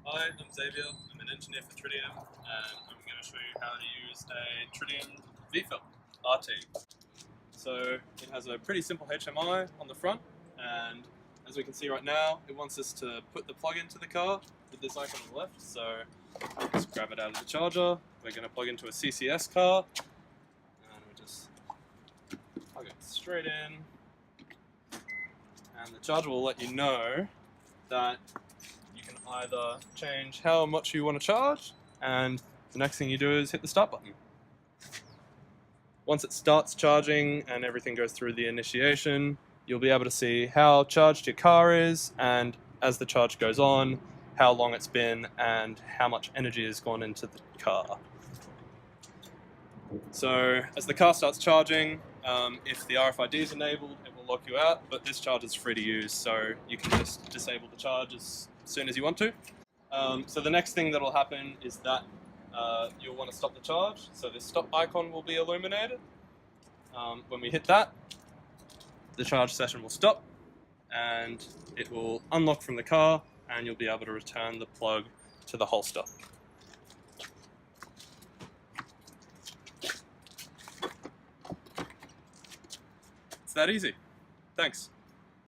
Hi, I'm Xavier. I'm an engineer for Tritium, and I'm going to show you how to use a Tritium Veefil RT. So it has a pretty simple HMI on the front, and as we can see right now, it wants us to put the plug into the car with this icon on the left. So just grab it out of the charger. We're going to plug into a CCS car, and we just plug it straight in, and the charger will let you know that you can either change how much you want to charge, and the next thing you do is hit the start button. Once it starts charging and everything goes through the initiation, you'll be able to see how charged your car is, and as the charge goes on, how long it's been and how much energy has gone into the car. So as the car starts charging, if the RFID is enabled, it will lock you out, but this charger is free to use, so you can just disable the charge as soon as you want to. So the next thing that will happen is that you'll want to stop the charge, so this stop icon will be illuminated. When we hit that, the charge session will stop and it will unlock from the car, and you'll be able to return the plug to the holster. It's that easy. Thanks.